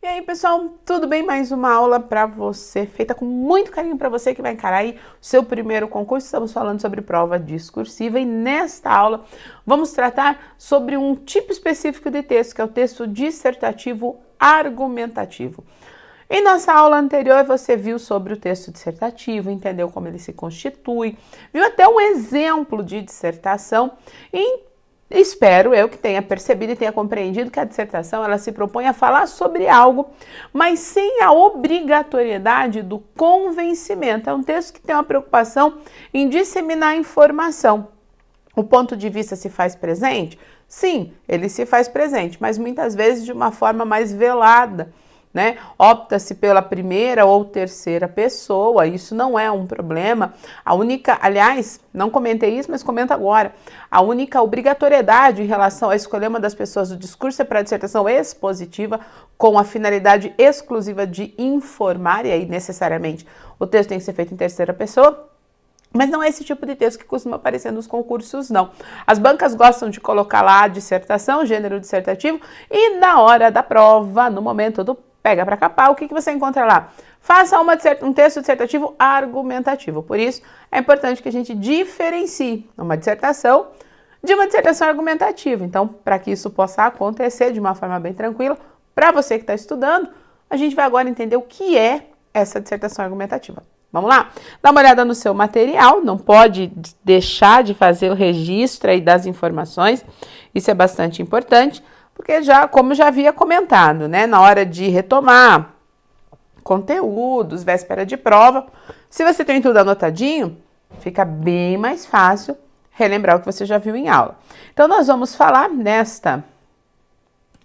E aí, pessoal, tudo bem? Mais uma aula para você, feita com muito carinho para você que vai encarar aí o seu primeiro concurso. Estamos falando sobre prova discursiva e nesta aula vamos tratar sobre um tipo específico de texto, que é o texto dissertativo argumentativo. Em nossa aula anterior, você viu sobre o texto dissertativo, entendeu como ele se constitui, viu até um exemplo de dissertação e espero eu que tenha percebido e tenha compreendido que a dissertação ela se propõe a falar sobre algo, mas sem a obrigatoriedade do convencimento. É um texto que tem uma preocupação em disseminar informação. O ponto de vista se faz presente? Sim, ele se faz presente, mas muitas vezes de uma forma mais velada, né? Opta-se pela primeira ou terceira pessoa, isso não é um problema. A única, aliás, não comentei isso, mas comento agora. A única obrigatoriedade em relação a escolher uma das pessoas do discurso é para a dissertação expositiva, com a finalidade exclusiva de informar, e aí necessariamente o texto tem que ser feito em terceira pessoa. Mas não é esse tipo de texto que costuma aparecer nos concursos, não. As bancas gostam de colocar lá a dissertação, gênero dissertativo, e na hora da prova, no momento do pega para capar, o que você encontra lá? Faça um texto dissertativo argumentativo. Por isso, é importante que a gente diferencie uma dissertação de uma dissertação argumentativa. Então, para que isso possa acontecer de uma forma bem tranquila, para você que está estudando, a gente vai agora entender o que é essa dissertação argumentativa. Vamos lá? Dá uma olhada no seu material, não pode deixar de fazer o registro aí das informações, isso é bastante importante, porque como já havia comentado, né, na hora de retomar conteúdos, véspera de prova, se você tem tudo anotadinho, fica bem mais fácil relembrar o que você já viu em aula. Então, nós vamos falar nesta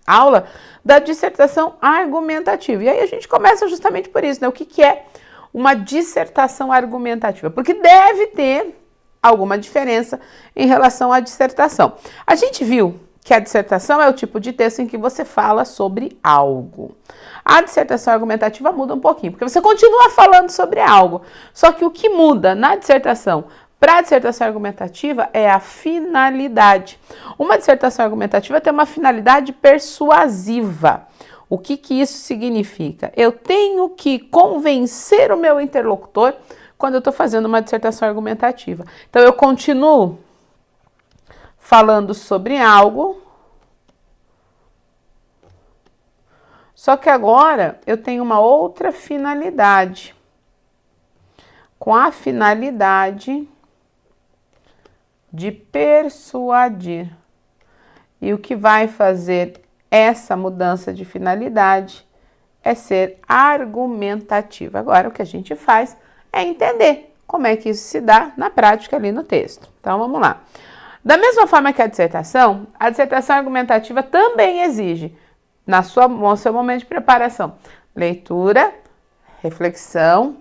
aula da dissertação argumentativa. E aí a gente começa justamente por isso, né? O que é uma dissertação argumentativa? Porque deve ter alguma diferença em relação à dissertação. A gente viu que a dissertação é o tipo de texto em que você fala sobre algo. A dissertação argumentativa muda um pouquinho, porque você continua falando sobre algo, só que o que muda na dissertação para a dissertação argumentativa é a finalidade. Uma dissertação argumentativa tem uma finalidade persuasiva. O que isso significa? Eu tenho que convencer o meu interlocutor quando eu estou fazendo uma dissertação argumentativa. Então, eu continuo falando sobre algo, só que agora eu tenho uma outra finalidade, com a finalidade de persuadir. E o que vai fazer essa mudança de finalidade é ser argumentativa. Agora, o que a gente faz é entender como é que isso se dá na prática ali no texto. Então, vamos lá. Da mesma forma que a dissertação argumentativa também exige, no seu momento de preparação, leitura, reflexão,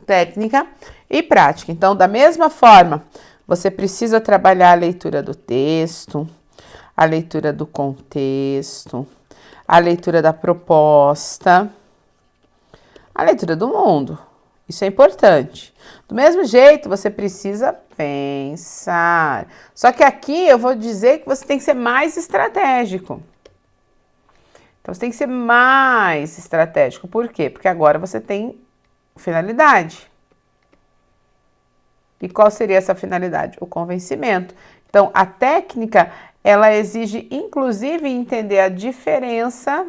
técnica e prática. Então, da mesma forma, você precisa trabalhar a leitura do texto, a leitura do contexto, a leitura da proposta, a leitura do mundo. Isso é importante. Do mesmo jeito, você precisa pensar. Só que aqui eu vou dizer que você tem que ser mais estratégico. Então, você tem que ser mais estratégico. Por quê? Porque agora você tem finalidade. E qual seria essa finalidade? O convencimento. Então, a técnica, ela exige, inclusive, entender a diferença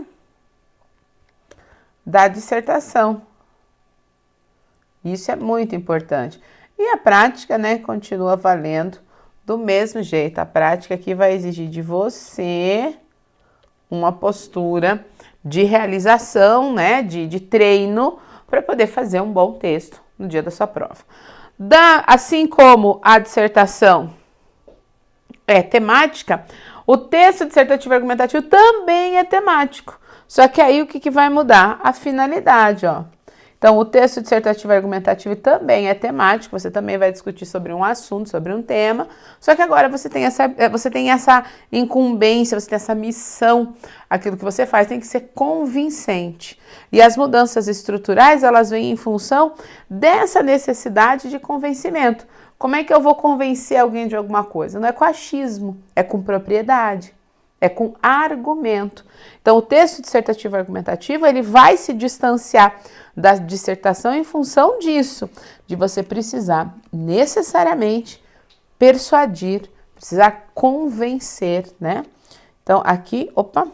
da dissertação. Isso é muito importante. E a prática, né, continua valendo do mesmo jeito. A prática aqui vai exigir de você uma postura de realização, né, de treino, para poder fazer um bom texto no dia da sua prova. Assim como a dissertação é temática, o texto dissertativo argumentativo também é temático. Só que aí o que vai mudar? A finalidade, ó. Então, o texto dissertativo argumentativo também é temático, você também vai discutir sobre um assunto, sobre um tema, só que agora você tem essa incumbência, você tem essa missão, aquilo que você faz tem que ser convincente. E as mudanças estruturais, elas vêm em função dessa necessidade de convencimento. Como é que eu vou convencer alguém de alguma coisa? Não é com achismo, é com propriedade. é com argumento. Então, o texto dissertativo argumentativo, ele vai se distanciar da dissertação em função disso, de você precisar necessariamente persuadir, precisar convencer, né? Então, aqui, opa,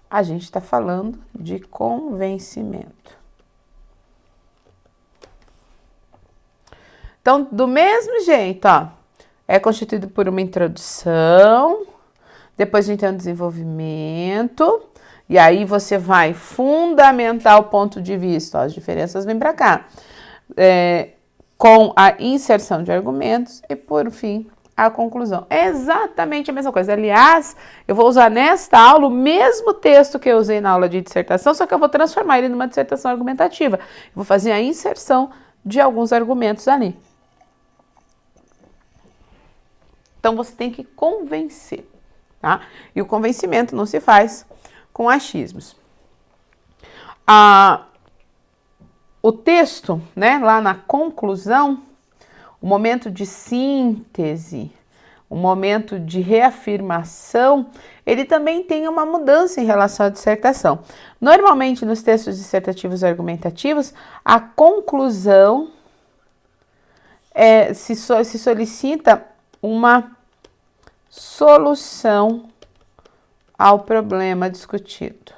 a gente está falando de convencimento. Então, do mesmo jeito, ó, é constituído por uma introdução, depois a gente tem um desenvolvimento, e aí você vai fundamentar o ponto de vista, ó, as diferenças vêm para cá, com a inserção de argumentos e, por fim, a conclusão. É exatamente a mesma coisa. Aliás, eu vou usar nesta aula o mesmo texto que eu usei na aula de dissertação, só que eu vou transformar ele numa dissertação argumentativa. Eu vou fazer a inserção de alguns argumentos ali. Então, você tem que convencer, tá? E o convencimento não se faz com achismos. O texto, né, lá na conclusão, o momento de síntese, o momento de reafirmação, ele também tem uma mudança em relação à dissertação. Normalmente, nos textos dissertativos e argumentativos, a conclusão se solicita uma solução ao problema discutido.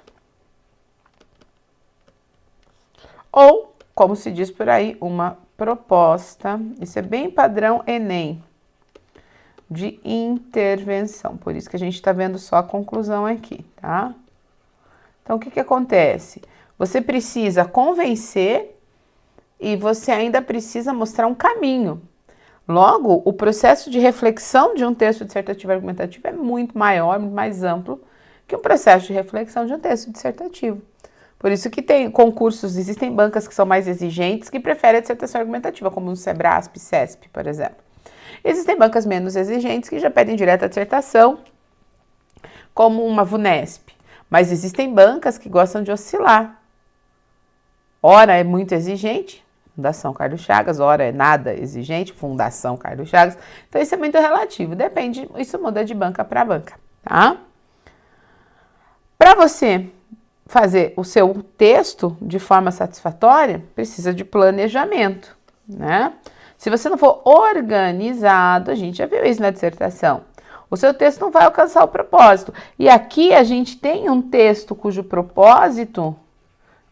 Ou, como se diz por aí, uma proposta, isso é bem padrão Enem, de intervenção. Por isso que a gente está vendo só a conclusão aqui, tá? Então, o que acontece? Você precisa convencer e você ainda precisa mostrar um caminho. Logo, o processo de reflexão de um texto dissertativo argumentativo é muito maior, muito mais amplo que o processo de reflexão de um texto dissertativo. Por isso que tem concursos, existem bancas que são mais exigentes, que preferem a dissertação argumentativa, como o Sebrasp, CESP, por exemplo. Existem bancas menos exigentes que já pedem direto a dissertação, como uma VUNESP. Mas existem bancas que gostam de oscilar. Ora é muito exigente, Fundação Carlos Chagas, ora é nada exigente, Fundação Carlos Chagas. Então isso é muito relativo, depende, isso muda de banca para banca, tá? Para você fazer o seu texto de forma satisfatória, precisa de planejamento, né? Se você não for organizado, a gente já viu isso na dissertação, o seu texto não vai alcançar o propósito. E aqui a gente tem um texto cujo propósito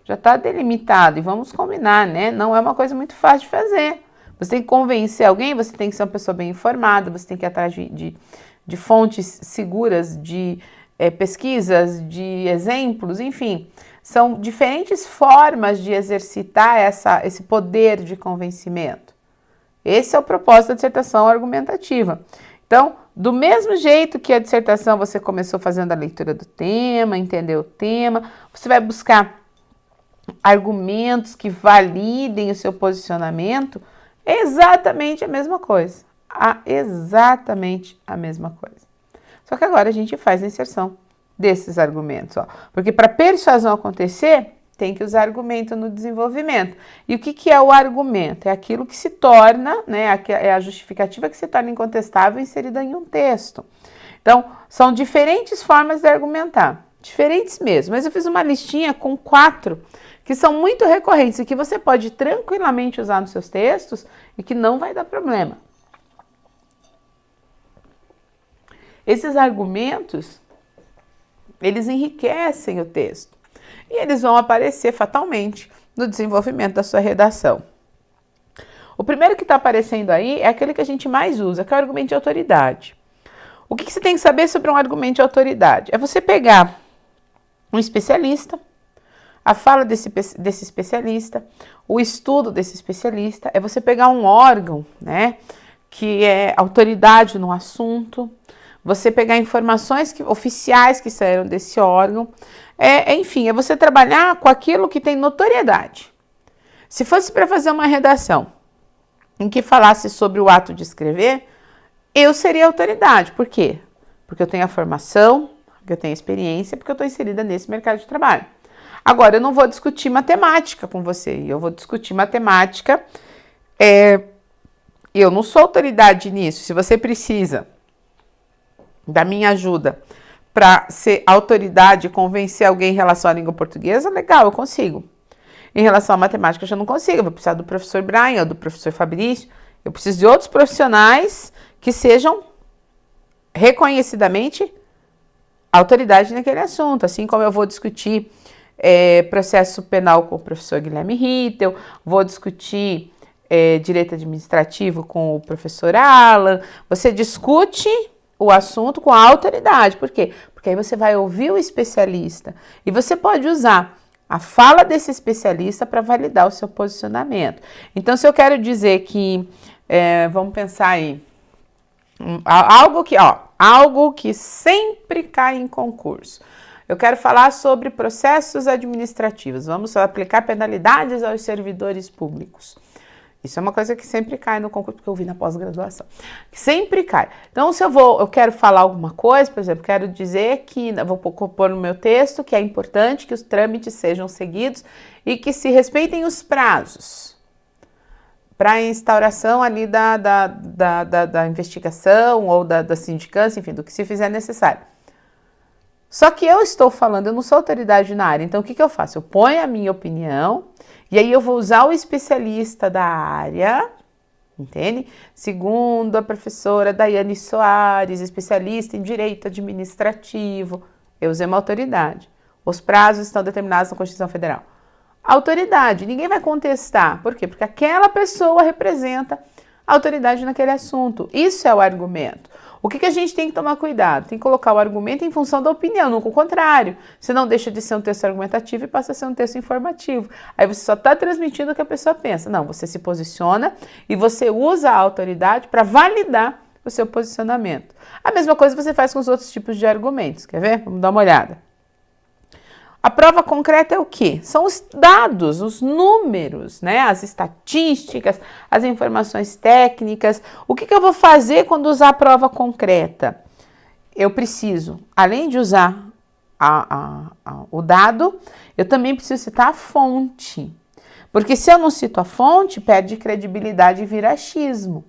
já está delimitado, e vamos combinar, né? Não é uma coisa muito fácil de fazer. Você tem que convencer alguém, você tem que ser uma pessoa bem informada, você tem que ir atrás de fontes seguras, de pesquisas, de exemplos, enfim. São diferentes formas de exercitar esse poder de convencimento. Esse é o propósito da dissertação argumentativa. Então, do mesmo jeito que a dissertação você começou fazendo a leitura do tema, entendeu o tema, você vai buscar argumentos que validem o seu posicionamento, é exatamente a mesma coisa. Exatamente a mesma coisa. Só que agora a gente faz a inserção desses argumentos, ó. Porque para persuasão acontecer, tem que usar argumento no desenvolvimento. E o que é o argumento? É aquilo que se torna, né, é a justificativa que se torna incontestável inserida em um texto. Então, são diferentes formas de argumentar, diferentes mesmo. Mas eu fiz uma listinha com 4 que são muito recorrentes e que você pode tranquilamente usar nos seus textos e que não vai dar problema. Esses argumentos, eles enriquecem o texto e eles vão aparecer fatalmente no desenvolvimento da sua redação. O primeiro que está aparecendo aí é aquele que a gente mais usa, que é o argumento de autoridade. O que você tem que saber sobre um argumento de autoridade? É você pegar um especialista, a fala desse especialista, o estudo desse especialista, é você pegar um órgão, né, que é autoridade no assunto, você pegar informações oficiais que saíram desse órgão, enfim, é você trabalhar com aquilo que tem notoriedade. Se fosse para fazer uma redação em que falasse sobre o ato de escrever, eu seria autoridade. Por quê? Porque eu tenho a formação, porque eu tenho a experiência, porque eu estou inserida nesse mercado de trabalho. Agora, eu não vou discutir matemática com você, eu vou discutir matemática, eu não sou autoridade nisso. Se você precisa da minha ajuda para ser autoridade e convencer alguém em relação à língua portuguesa, legal, eu consigo. Em relação à matemática, eu já não consigo. Eu vou precisar do professor Brian ou do professor Fabrício. Eu preciso de outros profissionais que sejam reconhecidamente autoridade naquele assunto. Assim como eu vou discutir processo penal com o professor Guilherme Rittel, vou discutir direito administrativo com o professor Alan. Você discute o assunto com a autoridade. Por quê? Porque aí você vai ouvir o especialista e você pode usar a fala desse especialista para validar o seu posicionamento. Então, se eu quero dizer que, vamos pensar aí, algo que sempre cai em concurso. Eu quero falar sobre processos administrativos. Vamos aplicar penalidades aos servidores públicos. Isso é uma coisa que sempre cai no concurso, porque eu vi na pós-graduação. Sempre cai. Então, se eu quero falar alguma coisa, por exemplo, quero dizer que, vou pôr no meu texto, que é importante que os trâmites sejam seguidos e que se respeitem os prazos para a instauração ali da investigação ou da sindicância, enfim, do que se fizer necessário. Só que eu estou falando, eu não sou autoridade na área, então o que eu faço? Eu ponho a minha opinião e aí eu vou usar o especialista da área, entende? Segundo a professora Daiane Soares, especialista em direito administrativo, eu usei uma autoridade. Os prazos estão determinados na Constituição Federal. Autoridade, ninguém vai contestar. Por quê? Porque aquela pessoa representa a autoridade naquele assunto. Isso é o argumento. O que a gente tem que tomar cuidado? Tem que colocar o argumento em função da opinião, não com o contrário. Senão deixa de ser um texto argumentativo e passa a ser um texto informativo. Aí você só está transmitindo o que a pessoa pensa. Não, você se posiciona e você usa a autoridade para validar o seu posicionamento. A mesma coisa você faz com os outros tipos de argumentos. Quer ver? Vamos dar uma olhada. A prova concreta é o quê? São os dados, os números, né? As estatísticas, as informações técnicas. O que eu vou fazer quando usar a prova concreta? Eu preciso, além de usar o dado, eu também preciso citar a fonte. Porque se eu não cito a fonte, perde credibilidade e vira achismo.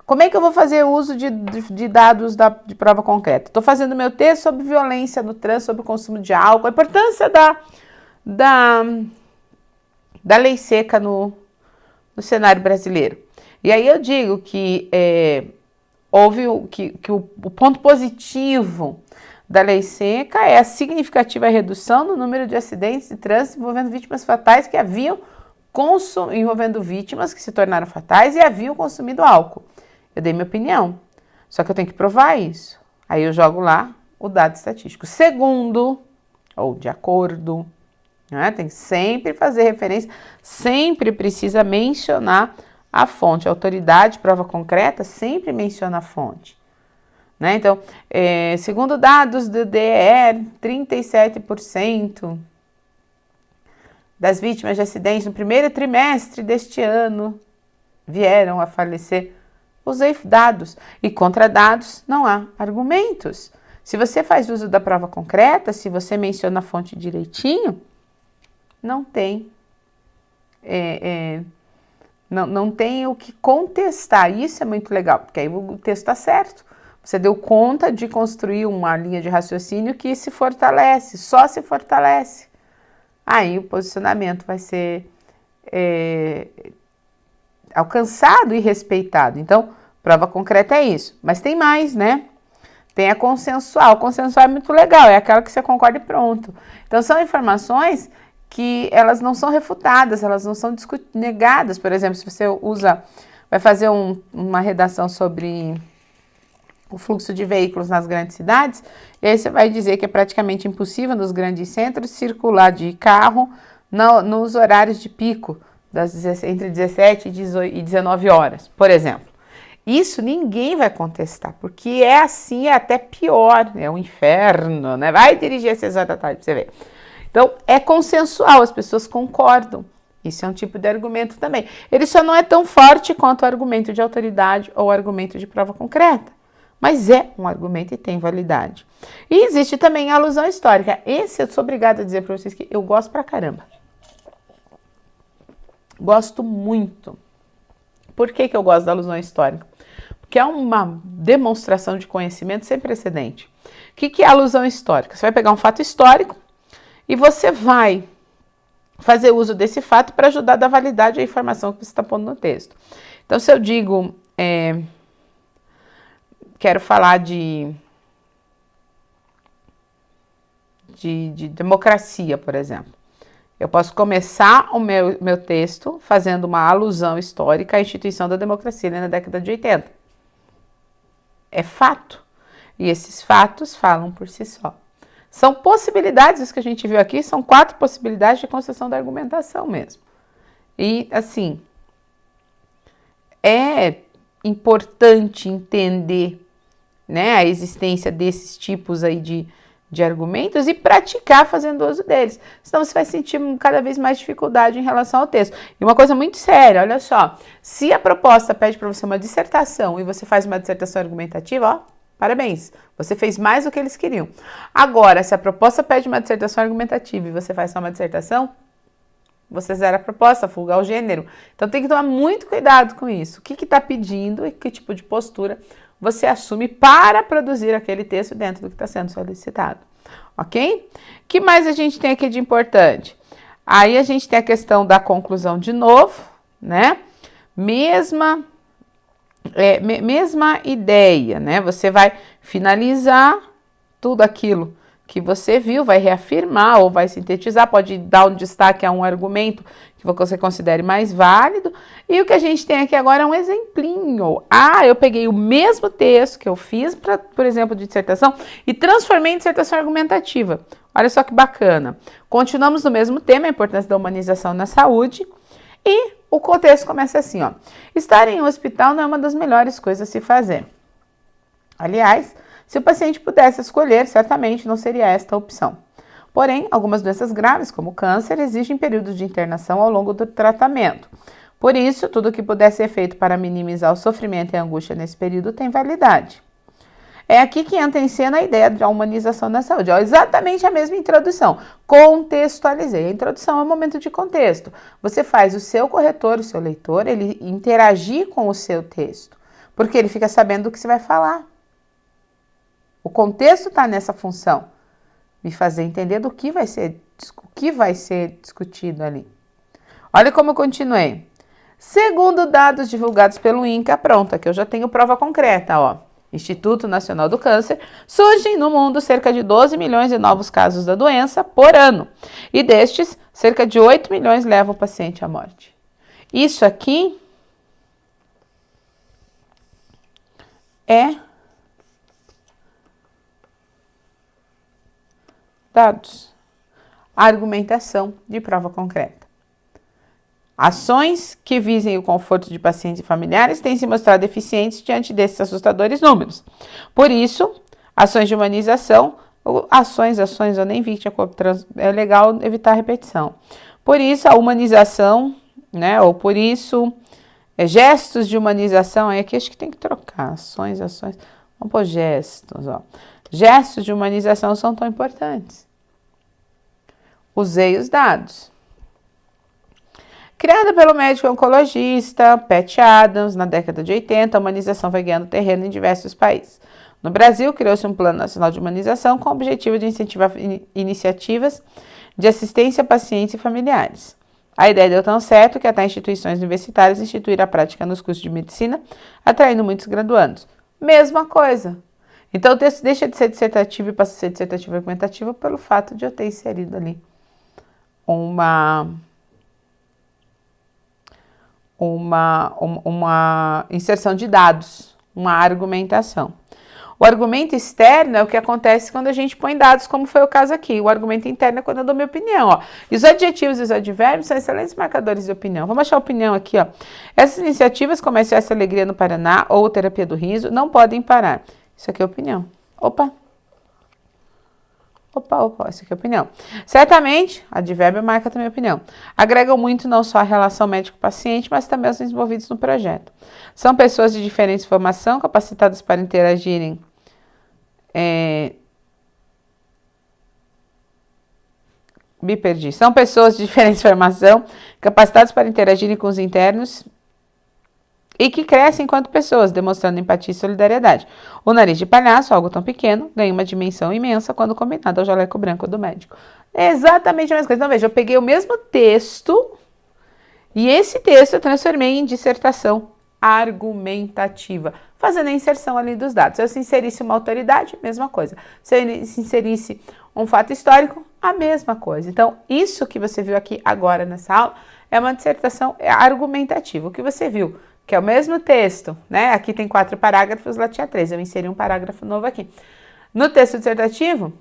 Como é que eu vou fazer uso de dados de prova concreta? Estou fazendo meu texto sobre violência no trânsito, sobre o consumo de álcool, a importância da lei seca no cenário brasileiro. E aí eu digo que houve o ponto positivo da lei seca é a significativa redução no número de acidentes de trânsito envolvendo vítimas fatais que haviam envolvendo vítimas que se tornaram fatais e haviam consumido álcool. Eu dei minha opinião, só que eu tenho que provar isso. Aí eu jogo lá o dado estatístico. Segundo, ou de acordo, né? Tem que sempre fazer referência, sempre precisa mencionar a fonte. A autoridade, prova concreta, sempre menciona a fonte. Né? Então, segundo dados do DER, 37% das vítimas de acidentes no primeiro trimestre deste ano vieram a falecer. Usei dados e contra dados não há argumentos. Se você faz uso da prova concreta, se você menciona a fonte direitinho, não tem não tem o que contestar. Isso é muito legal, porque aí o texto está certo. Você deu conta de construir uma linha de raciocínio que se fortalece, só se fortalece. Aí o posicionamento vai ser alcançado e respeitado. Então, prova concreta é isso. Mas tem mais, né? Tem a consensual. A consensual é muito legal, é aquela que você concorda e pronto. Então, são informações que elas não são refutadas, elas não são negadas. Por exemplo, se você vai fazer uma redação sobre o fluxo de veículos nas grandes cidades, e aí você vai dizer que é praticamente impossível nos grandes centros circular de carro nos horários de pico, entre 17 e 19 horas, por exemplo. Isso ninguém vai contestar, porque é assim, é até pior, é um inferno, né? Vai dirigir às 6 horas da tarde pra você ver. Então, é consensual, as pessoas concordam. Isso é um tipo de argumento também. Ele só não é tão forte quanto o argumento de autoridade ou o argumento de prova concreta, mas é um argumento e tem validade. E existe também a alusão histórica. Esse eu sou obrigada a dizer para vocês que eu gosto pra caramba. Gosto muito. Por que eu gosto da alusão histórica? que é uma demonstração de conhecimento sem precedente. O que é alusão histórica? Você vai pegar um fato histórico e você vai fazer uso desse fato para ajudar a dar validade à informação que você está pondo no texto. Então, se eu digo, quero falar de democracia, por exemplo, eu posso começar o meu texto fazendo uma alusão histórica à instituição da democracia na década de 80. É fato. E esses fatos falam por si só. São possibilidades, isso que a gente viu aqui, são 4 possibilidades de construção da argumentação mesmo. E, assim, é importante entender, né, a existência desses tipos aí de argumentos e praticar fazendo uso deles. Senão você vai sentir cada vez mais dificuldade em relação ao texto. E uma coisa muito séria, olha só, se a proposta pede para você uma dissertação e você faz uma dissertação argumentativa, ó, parabéns, você fez mais do que eles queriam. Agora, se a proposta pede uma dissertação argumentativa e você faz só uma dissertação, você zera a proposta, fuga o gênero. Então tem que tomar muito cuidado com isso. O que está pedindo e que tipo de postura você assume para produzir aquele texto dentro do que está sendo solicitado. Ok? O que mais a gente tem aqui de importante? Aí a gente tem a questão da conclusão de novo, né? Mesma ideia, né? Você vai finalizar tudo aquilo que você viu, vai reafirmar ou vai sintetizar, pode dar um destaque a um argumento que você considere mais válido. E o que a gente tem aqui agora é um exemplinho. Eu peguei o mesmo texto que eu fiz, por exemplo, de dissertação e transformei em dissertação argumentativa. Olha só que bacana. Continuamos no mesmo tema, a importância da humanização na saúde. E o contexto começa assim, ó. Estar em um hospital não é uma das melhores coisas a se fazer. Aliás, se o paciente pudesse escolher, certamente não seria esta a opção. Porém, algumas doenças graves, como o câncer, exigem períodos de internação ao longo do tratamento. Por isso, tudo o que puder ser feito para minimizar o sofrimento e a angústia nesse período tem validade. É aqui que entra em cena a ideia de humanização na saúde. Exatamente a mesma introdução. Contextualizei. A introdução é um momento de contexto. Você faz o seu corretor, o seu leitor, ele interagir com o seu texto, porque ele fica sabendo do que você vai falar. O contexto está nessa função, me fazer entender do que vai ser discutido ali. Olha como eu continuei. Segundo dados divulgados pelo INCA, pronto, aqui eu já tenho prova concreta, ó. Instituto Nacional do Câncer, surgem no mundo cerca de 12 milhões de novos casos da doença por ano. E destes, cerca de 8 milhões levam o paciente à morte. Isso aqui é dados. Argumentação de prova concreta. Ações que visem o conforto de pacientes e familiares têm se mostrado eficientes diante desses assustadores números. Por isso, ações de humanização, ações, eu nem vi, é legal evitar a repetição. Por isso, a humanização, né, ou por isso, gestos de humanização, aqui acho que tem que trocar, ações, vamos pôr gestos, ó. Gestos de humanização são tão importantes. Usei os dados. Criada pelo médico oncologista Pat Adams na década de 80, a humanização vai ganhando terreno em diversos países. No Brasil, criou-se um Plano Nacional de Humanização com o objetivo de incentivar iniciativas de assistência a pacientes e familiares. A ideia deu tão certo que até instituições universitárias instituíram a prática nos cursos de medicina, atraindo muitos graduandos. Mesma coisa. Então, o texto deixa de ser dissertativo e passa a ser dissertativo argumentativo pelo fato de eu ter inserido ali uma inserção de dados, uma argumentação. O argumento externo é o que acontece quando a gente põe dados, como foi o caso aqui. O argumento interno é quando eu dou minha opinião. Ó. E os adjetivos e os advérbios são excelentes marcadores de opinião. Vamos achar a opinião aqui. Ó. Essas iniciativas, como essa Alegria no Paraná ou Terapia do Riso, não podem parar. Isso aqui é opinião. Opa, isso aqui é opinião. Certamente, advérbio marca também a opinião. Agregam muito não só a relação médico-paciente, mas também os envolvidos no projeto. São pessoas de diferente formação, capacitadas para interagirem me perdi. São pessoas de diferente formação, capacitadas para interagirem com os internos e que crescem enquanto pessoas, demonstrando empatia e solidariedade. O nariz de palhaço, algo tão pequeno, ganha uma dimensão imensa quando combinado ao jaleco branco do médico. É exatamente a mesma coisa. Então, veja, eu peguei o mesmo texto e esse texto eu transformei em dissertação argumentativa, fazendo a inserção ali dos dados. Se eu inserisse uma autoridade, mesma coisa. Se eu inserisse um fato histórico, a mesma coisa. Então, isso que você viu aqui agora nessa aula é uma dissertação argumentativa. O que você viu, que é o mesmo texto, né? Aqui tem 4 parágrafos, lá tinha 3. Eu inseri um parágrafo novo aqui. No texto dissertativo,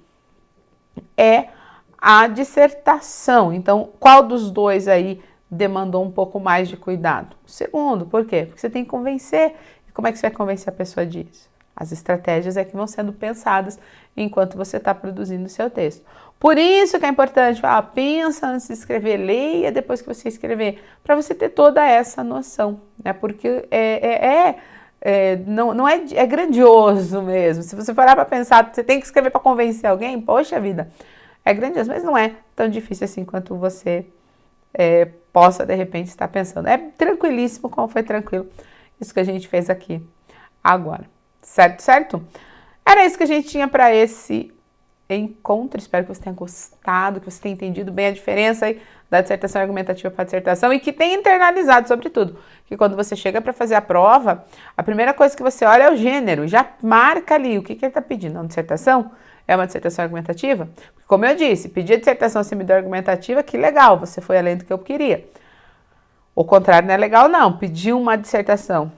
é a dissertação. Então, qual dos dois aí demandou um pouco mais de cuidado? O segundo, por quê? Porque você tem que convencer. E como é que você vai convencer a pessoa disso? As estratégias é que vão sendo pensadas enquanto você está produzindo o seu texto. Por isso que é importante, pensa antes de escrever, leia depois que você escrever, para você ter toda essa noção, né? Porque não é grandioso mesmo. Se você parar para pensar, você tem que escrever para convencer alguém, poxa vida, é grandioso, mas não é tão difícil assim quanto você possa de repente estar pensando. É tranquilíssimo, como foi tranquilo isso que a gente fez aqui agora. Certo? Era isso que a gente tinha para esse encontro. Espero que você tenha gostado, que você tenha entendido bem a diferença aí da dissertação argumentativa para a dissertação e que tenha internalizado, sobretudo, que quando você chega para fazer a prova, a primeira coisa que você olha é o gênero, já marca ali o que ele está pedindo. Uma dissertação? É uma dissertação argumentativa? Porque, como eu disse, pedir a dissertação se me deu argumentativa, que legal, você foi além do que eu queria. O contrário não é legal, não. Pedir uma dissertação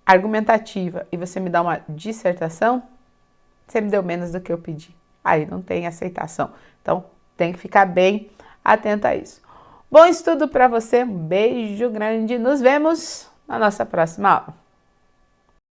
argumentativa e você me dá uma dissertação, você me deu menos do que eu pedi. Aí não tem aceitação. Então, tem que ficar bem atento a isso. Bom estudo para você, um beijo grande, nos vemos na nossa próxima aula.